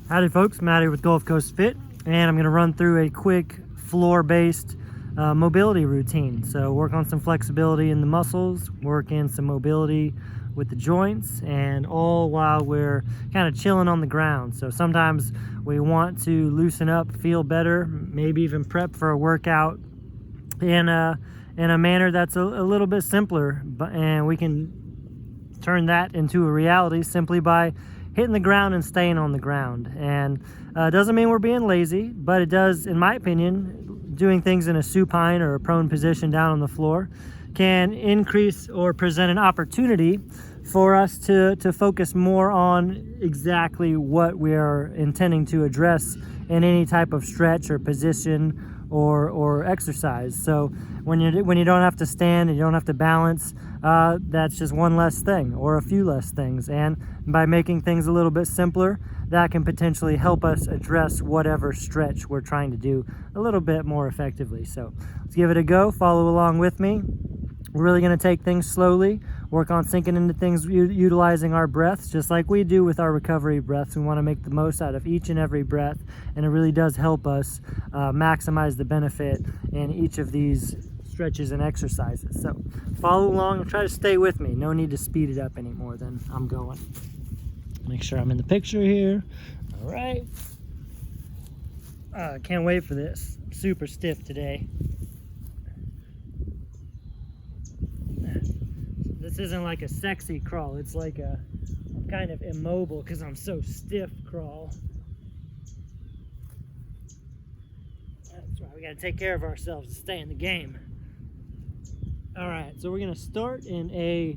Howdy folks, Matty with Gulf Coast Fit, and I'm going to run through a quick floor-based mobility routine. So work on some flexibility in the muscles, work in some mobility with the joints, and all while we're kind of chilling on the ground. So sometimes we want to loosen up, feel better, maybe even prep for a workout in a manner that's a little bit simpler, and we can turn that into a reality simply by hitting the ground and staying on the ground. And it doesn't mean we're being lazy, but it does, in my opinion, doing things in a supine or a prone position down on the floor can increase or present an opportunity for us to focus more on exactly what we are intending to address in any type of stretch or position or exercise. So when you don't have to stand and you don't have to balance, that's just one less thing or a few less things. And by making things a little bit simpler, that can potentially help us address whatever stretch we're trying to do a little bit more effectively. So let's give it a go. Follow along with me. We're really going to take things slowly, work on sinking into things, utilizing our breaths, just like we do with our recovery breaths. We want to make the most out of each and every breath, and it really does help us maximize the benefit in each of these stretches and exercises. So follow along and try to stay with me. No need to speed it up any more than I'm going. Make sure I'm in the picture here. All right. Can't wait for this. I'm super stiff today. This isn't like a sexy crawl. It's like I'm kind of immobile because I'm so stiff crawl. That's right. We got to take care of ourselves to stay in the game. All right. So we're going to start in a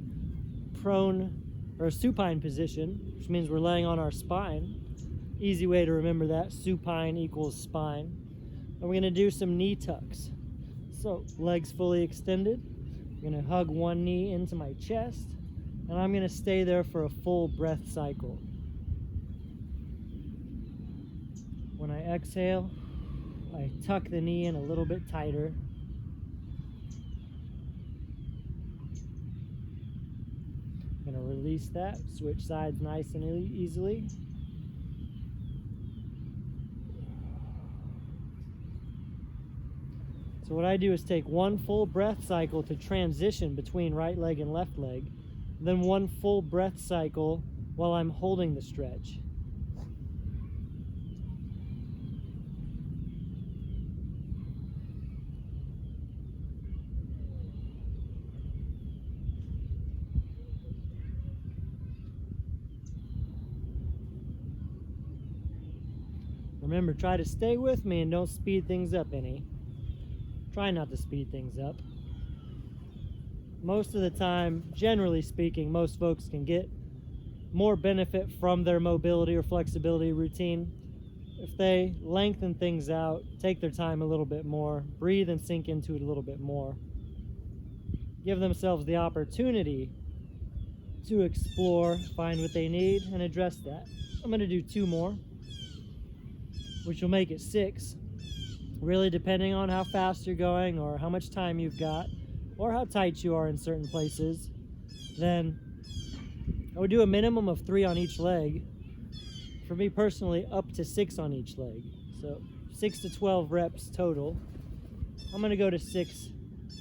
prone or a supine position, which means we're laying on our spine. Easy way to remember that. Supine equals spine. And we're going to do some knee tucks. So legs fully extended. I'm going to hug one knee into my chest, and I'm going to stay there for a full breath cycle. When I exhale, I tuck the knee in a little bit tighter. I'm going to release that, switch sides nice and easily. So what I do is take one full breath cycle to transition between right leg and left leg, then one full breath cycle while I'm holding the stretch. Remember, try to stay with me and don't speed things up any. Try not to speed things up. Most of the time, generally speaking, most folks can get more benefit from their mobility or flexibility routine if they lengthen things out, take their time a little bit more, breathe and sink into it a little bit more. Give themselves the opportunity to explore, find what they need, and address that. I'm going to do 2 more, which will make it 6. Really depending on how fast you're going or how much time you've got or how tight you are in certain places, then I would do a minimum of 3 on each leg. For me personally, up to 6 on each leg. So 6 to 12 reps total. I'm going to go to 6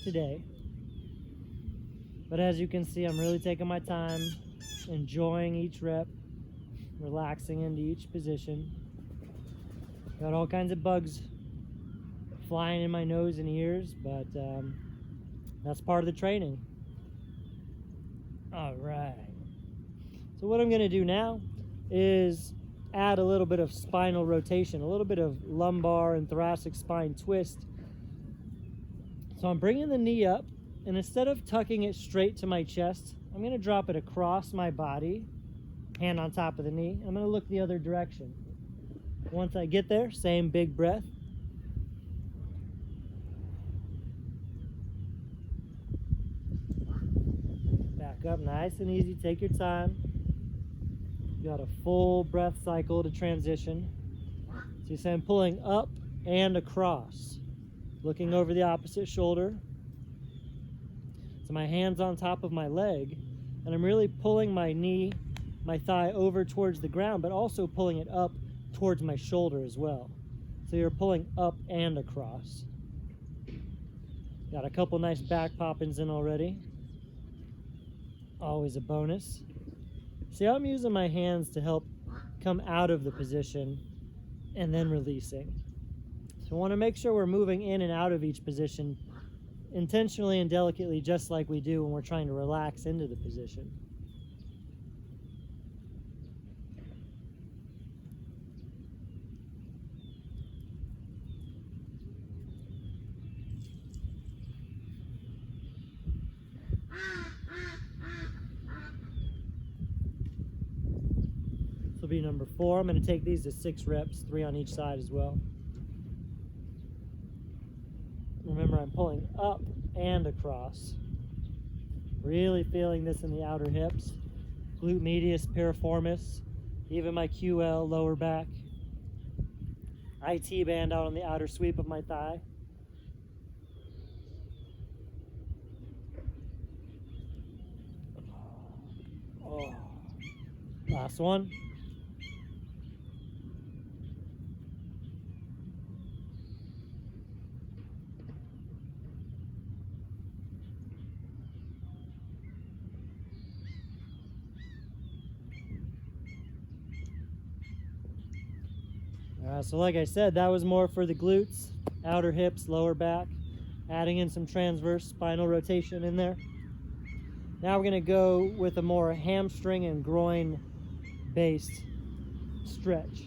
today. But as you can see, I'm really taking my time, enjoying each rep, relaxing into each position. Got all kinds of bugs flying in my nose and ears, but that's part of the training. All right. So what I'm going to do now is add a little bit of spinal rotation, a little bit of lumbar and thoracic spine twist. So I'm bringing the knee up, and instead of tucking it straight to my chest, I'm going to drop it across my body, hand on top of the knee. I'm going to look the other direction. Once I get there, same big breath. Up nice and easy, take your time. You got a full breath cycle to transition. So you see I'm pulling up and across, looking over the opposite shoulder. So my hand's on top of my leg, and I'm really pulling my knee, my thigh over towards the ground, but also pulling it up towards my shoulder as well. So you're pulling up and across. Got a couple nice back pop-ins in already. Always a bonus. See, I'm using my hands to help come out of the position and then releasing. So I want to make sure we're moving in and out of each position intentionally and delicately, just like we do when we're trying to relax into the position. This will be number 4. I'm going to take these to 6 reps, 3 on each side as well. Remember, I'm pulling up and across. Really feeling this in the outer hips, glute medius, piriformis, even my QL, lower back. IT band out on the outer sweep of my thigh. Oh. Last one. So like I said, that was more for the glutes, outer hips, lower back, adding in some transverse spinal rotation in there. Now we're going to go with a more hamstring and groin based stretch.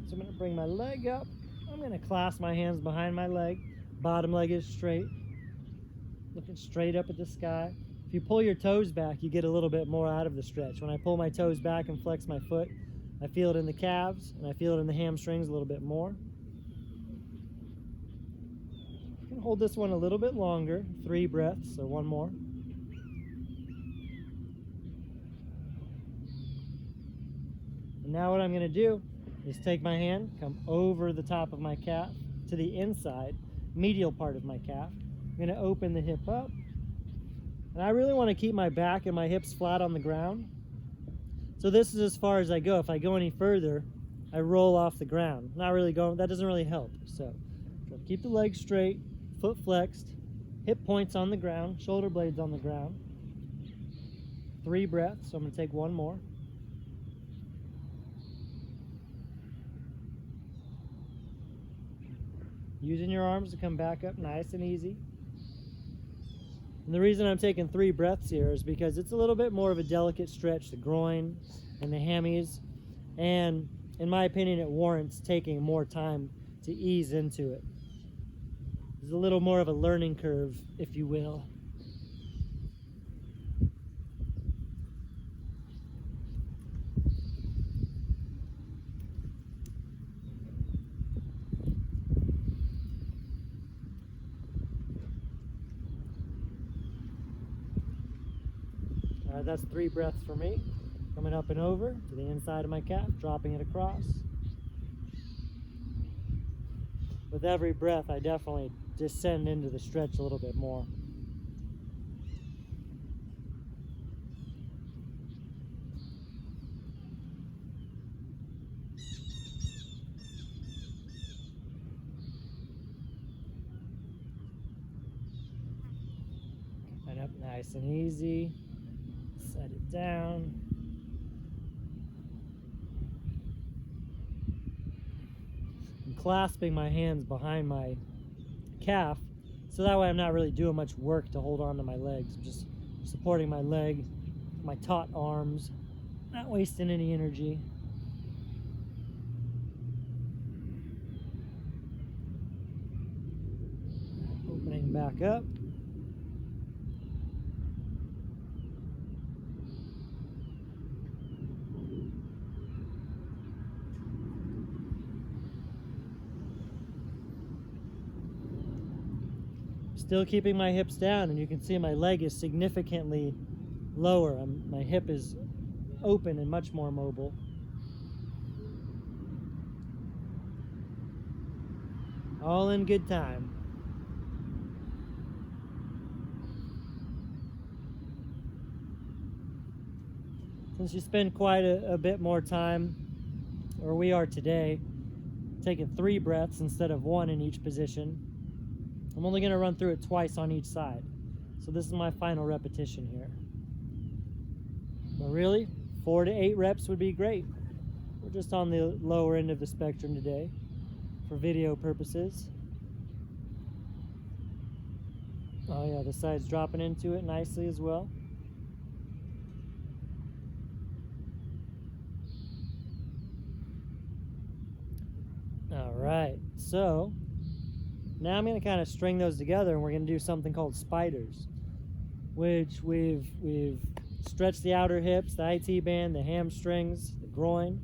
So I'm going to bring my leg up. I'm going to clasp my hands behind my leg. Bottom leg is straight, looking straight up at the sky. If you pull your toes back, you get a little bit more out of the stretch. When I pull my toes back and flex my foot, I feel it in the calves, and I feel it in the hamstrings a little bit more. You can hold this one a little bit longer, 3 breaths, so 1 more. And now what I'm going to do is take my hand, come over the top of my calf to the inside, medial part of my calf. I'm going to open the hip up, and I really want to keep my back and my hips flat on the ground. So this is as far as I go. If I go any further, I roll off the ground. Not really going, that doesn't really help. So keep the legs straight, foot flexed, hip points on the ground, shoulder blades on the ground. 3 breaths, so I'm going to take 1 more. Using your arms to come back up nice and easy. And the reason I'm taking 3 breaths here is because it's a little bit more of a delicate stretch, the groin and the hammies. And in my opinion, it warrants taking more time to ease into it. There's a little more of a learning curve, if you will. That's 3 breaths for me. Coming up and over to the inside of my calf, dropping it across. With every breath, I definitely descend into the stretch a little bit more. And up nice and easy. Set it down. I'm clasping my hands behind my calf, so that way I'm not really doing much work to hold on to my legs. I'm just supporting my leg, my taut arms, not wasting any energy. Opening back up. Still keeping my hips down, and you can see my leg is significantly lower. My hip is open and much more mobile. All in good time. Since you spend quite a bit more time or we are today, taking 3 breaths instead of 1 in each position. I'm only going to run through it twice on each side. So this is my final repetition here. But really, 4 to 8 reps would be great. We're just on the lower end of the spectrum today for video purposes. Oh yeah, the side's dropping into it nicely as well. All right, so now I'm going to kind of string those together, and we're going to do something called spiders, which we've stretched the outer hips, the IT band, the hamstrings, the groin,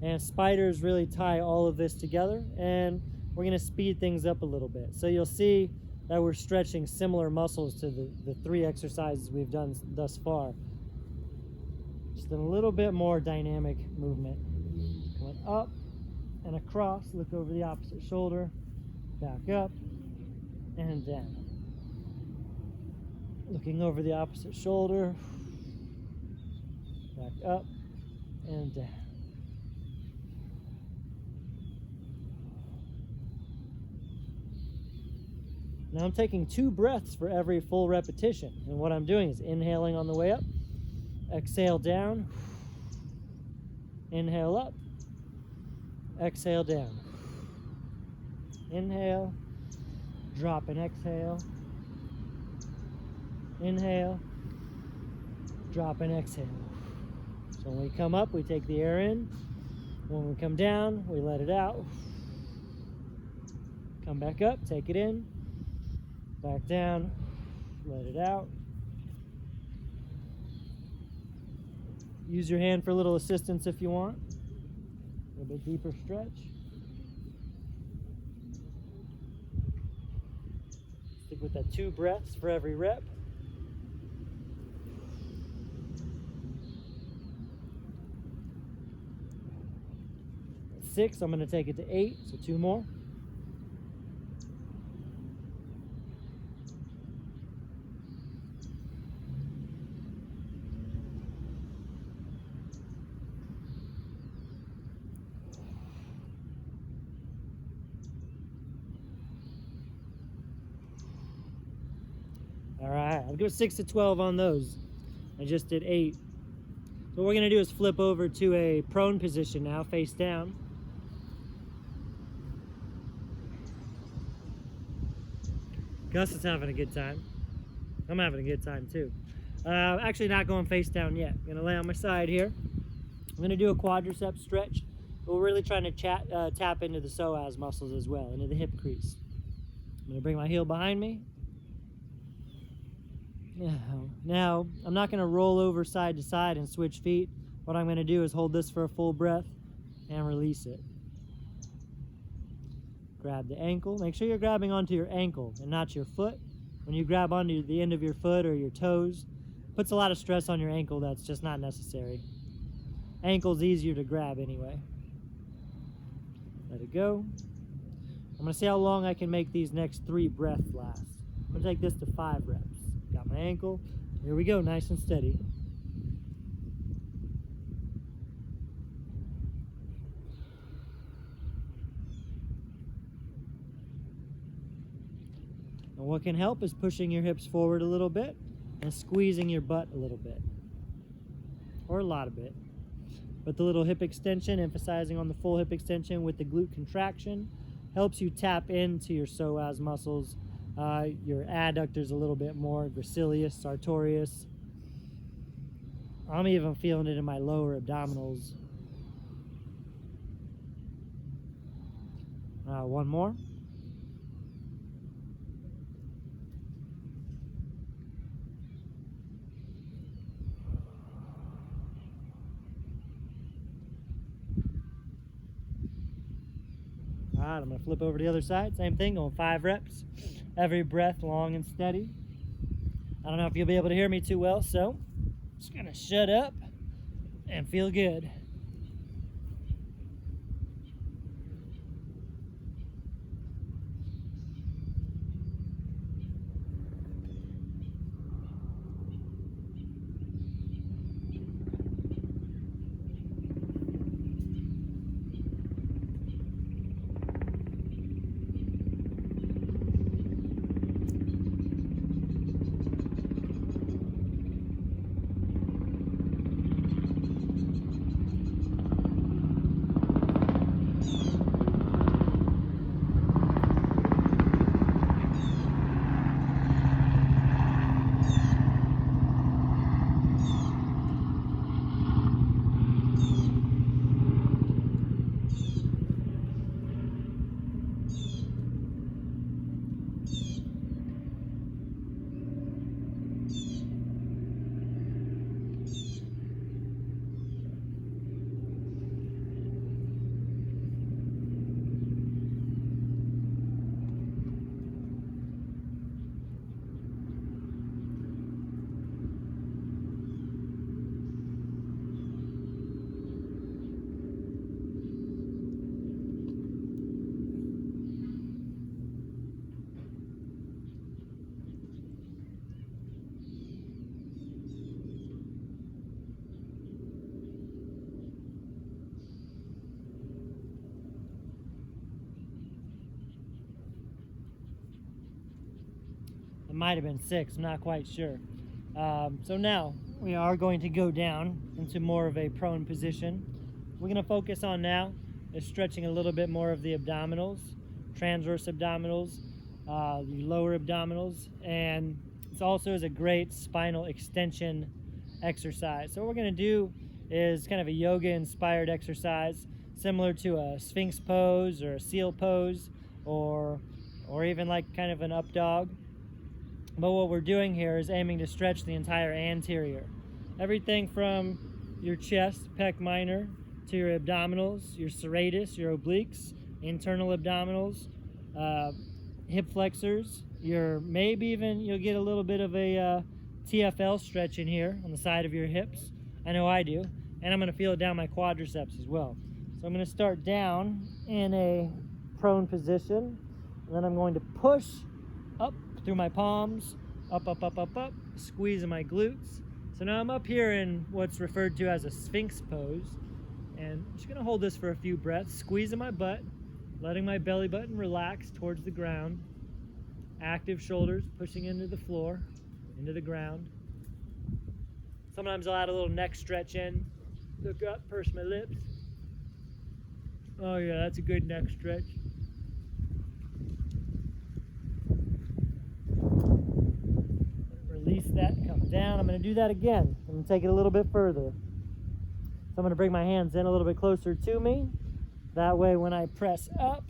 and spiders really tie all of this together, and we're going to speed things up a little bit. So you'll see that we're stretching similar muscles to the 3 exercises we've done thus far. Just a little bit more dynamic movement. Going up and across, look over the opposite shoulder, back up and down. Looking over the opposite shoulder, back up and down. Now I'm taking 2 breaths for every full repetition, and what I'm doing is inhaling on the way up, exhale down, inhale up, exhale down, inhale, drop and exhale, inhale, drop and exhale. So when we come up, we take the air in. When we come down, we let it out. Come back up, take it in, back down, let it out. Use your hand for a little assistance if you want. A little bit deeper stretch. Stick with that 2 breaths for every rep. At 6, I'm going to take it to 8, so 2 more. All right, I'll go 6 to 12 on those. I just did 8. So what we're gonna do is flip over to a prone position now, face down. Gus is having a good time. I'm having a good time too. Actually not going face down yet. I'm gonna lay on my side here. I'm gonna do a quadricep stretch, but we're really trying to tap into the psoas muscles as well, into the hip crease. I'm gonna bring my heel behind me. Now, I'm not going to roll over side to side and switch feet. What I'm going to do is hold this for a full breath and release it. Grab the ankle. Make sure you're grabbing onto your ankle and not your foot. When you grab onto the end of your foot or your toes, it puts a lot of stress on your ankle that's just not necessary. Ankle's easier to grab anyway. Let it go. I'm going to see how long I can make these next 3 breaths last. I'm going to take this to 5 reps. Got my ankle. Here we go, nice and steady. And what can help is pushing your hips forward a little bit and squeezing your butt a little bit. Or a lot of it. But the little hip extension, emphasizing on the full hip extension with the glute contraction, helps you tap into your psoas muscles, your adductors a little bit more, gracilis, sartorius. I'm even feeling it in my lower abdominals. One more. All right, I'm going to flip over to the other side. Same thing, going 5 reps. Every breath long and steady. I don't know if you'll be able to hear me too well, so I'm just going to shut up and feel good. might have been 6, I'm not quite sure. So now we are going to go down into more of a prone position. We're going to focus on now is stretching a little bit more of the abdominals, transverse abdominals, the lower abdominals, and it also is a great spinal extension exercise. So what we're going to do is kind of a yoga inspired exercise similar to a Sphinx pose or a seal pose or even like kind of an up dog. But what we're doing here is aiming to stretch the entire anterior. Everything from your chest, pec minor, to your abdominals, your serratus, your obliques, internal abdominals, hip flexors, maybe even you'll get a little bit of a TFL stretch in here on the side of your hips. I know I do. And I'm going to feel it down my quadriceps as well. So I'm going to start down in a prone position. And then I'm going to push up through my palms, up, up, up, up, up, squeezing my glutes. So now I'm up here in what's referred to as a Sphinx pose. And I'm just going to hold this for a few breaths, squeezing my butt, letting my belly button relax towards the ground. Active shoulders pushing into the floor, into the ground. Sometimes I'll add a little neck stretch in. Look up, purse my lips. Oh yeah, that's a good neck stretch. Release that, come down. I'm going to do that again. I'm going to take it a little bit further. So I'm going to bring my hands in a little bit closer to me. That way when I press up,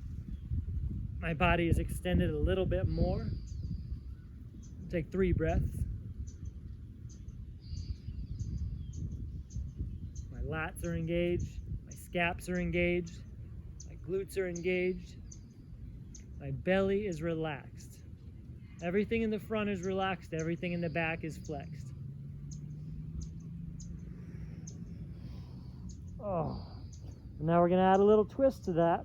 my body is extended a little bit more. Take 3 breaths. My lats are engaged, my scaps are engaged, my glutes are engaged, my belly is relaxed. Everything in the front is relaxed, everything in the back is flexed. Oh. Now we're going to add a little twist to that.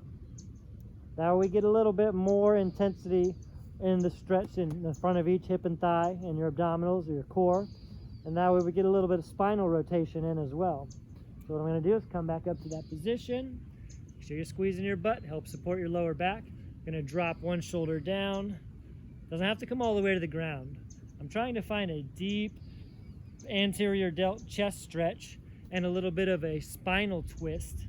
Now we get a little bit more intensity in the stretch in the front of each hip and thigh and your abdominals or your core. And that way we get a little bit of spinal rotation in as well. So what I'm going to do is come back up to that position. Make sure you're squeezing your butt, help support your lower back. I'm going to drop one shoulder down. Doesn't have to come all the way to the ground. I'm trying to find a deep anterior delt chest stretch and a little bit of a spinal twist.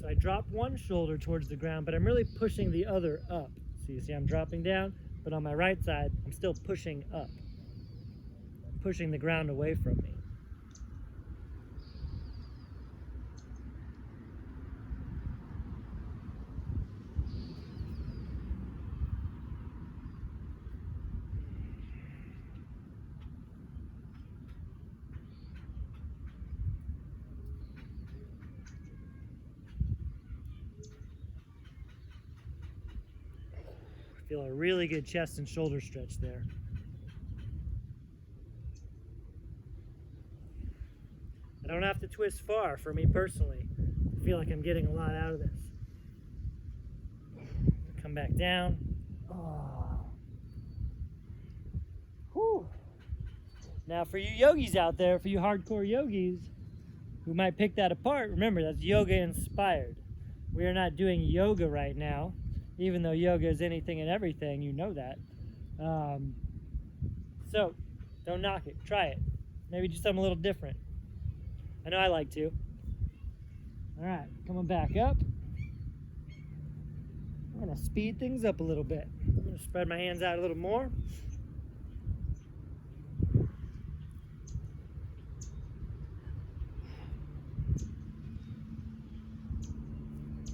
So I drop one shoulder towards the ground, but I'm really pushing the other up. So you see I'm dropping down, but on my right side, I'm still pushing up. I'm pushing the ground away from me. Feel a really good chest and shoulder stretch there. I don't have to twist far for me personally. I feel like I'm getting a lot out of this. Come back down. Oh. Whew. Now for you yogis out there, for you hardcore yogis who might pick that apart, remember that's yoga inspired. We are not doing yoga right now. Even though yoga is anything and everything, you know that. So, don't knock it. Try it. Maybe do something a little different. I know I like to. All right, coming back up. I'm going to speed things up a little bit. I'm going to spread my hands out a little more.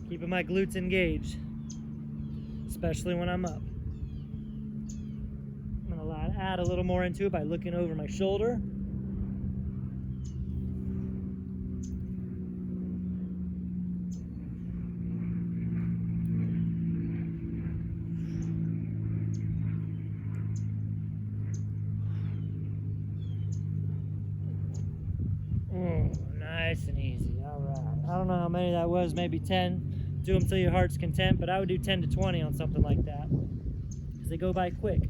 Keeping my glutes engaged, especially when I'm up. I'm going to add a little more into it by looking over my shoulder. Nice and easy. All right. I don't know how many that was, maybe 10. Do them till your heart's content, but I would do 10 to 20 on something like that because they go by quick.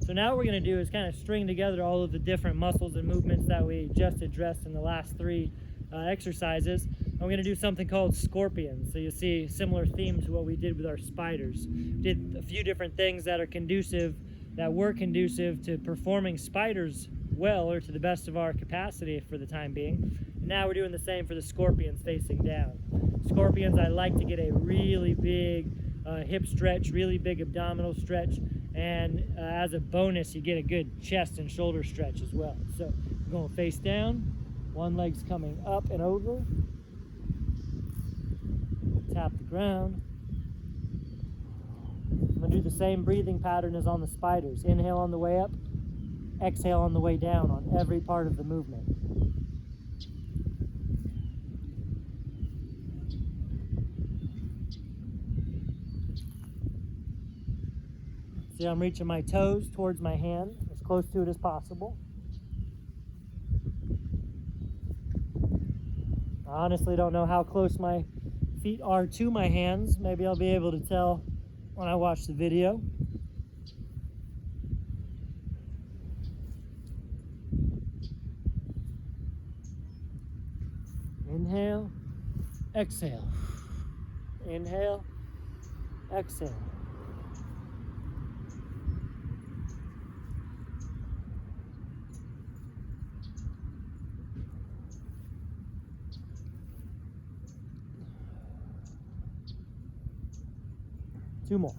So now what we're going to do is kind of string together all of the different muscles and movements that we just addressed in the last 3 exercises I'm going to do something called scorpions. So you'll see similar theme to what we did with our spiders. We did a few different things that were conducive to performing spiders well, or to the best of our capacity for the time being. And now we're doing the same for the scorpions facing down. Scorpions, I like to get a really big hip stretch, really big abdominal stretch, and as a bonus, you get a good chest and shoulder stretch as well. So we're going face down, one leg's coming up and over, tap the ground. I'm going to do the same breathing pattern as on the spiders. Inhale on the way up, exhale on the way down on every part of the movement. See, I'm reaching my toes towards my hand, as close to it as possible. I honestly don't know how close my feet are to my hands. Maybe I'll be able to tell when I watch the video. Inhale, exhale. Inhale, exhale. Two more.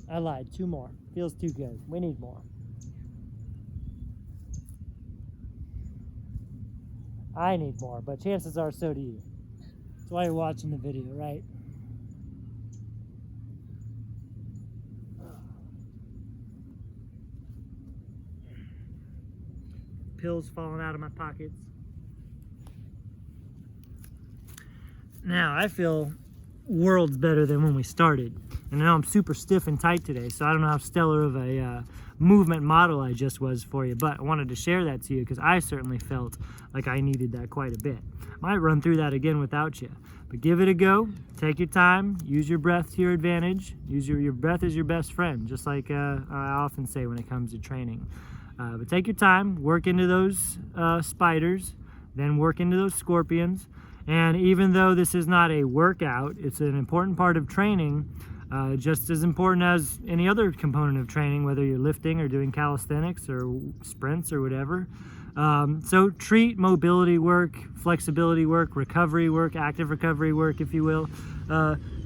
I lied, two more. Feels too good. We need more. I need more, but chances are so do you. That's why you're watching the video, right? Pills falling out of my pockets. Now I feel worlds better than when we started. And I know I'm super stiff and tight today, so I don't know how stellar of a movement model I just was for you, but I wanted to share that to you because I certainly felt like I needed that quite a bit. Might run through that again without you, but give it a go. Take your time. Use your breath to your advantage. Use your breath is your best friend, just like I often say when it comes to training. But take your time, work into those spiders, then work into those scorpions. And even though this is not a workout, it's an important part of training, just as important as any other component of training, whether you're lifting or doing calisthenics or sprints or whatever. So treat mobility work, flexibility work, recovery work, active recovery work, if you will,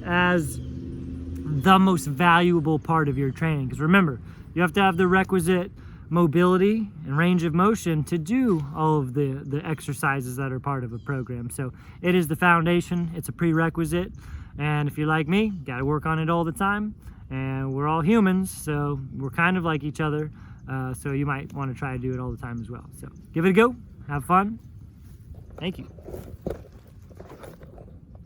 as the most valuable part of your training. Because remember, you have to have the requisite mobility and range of motion to do all of the exercises that are part of a program. So it is the foundation, it's a prerequisite, and if you're like me, got to work on it all the time. And we're all humans, so we're kind of like each other, so you might want to try to do it all the time as well. So give it a go, have fun. Thank you.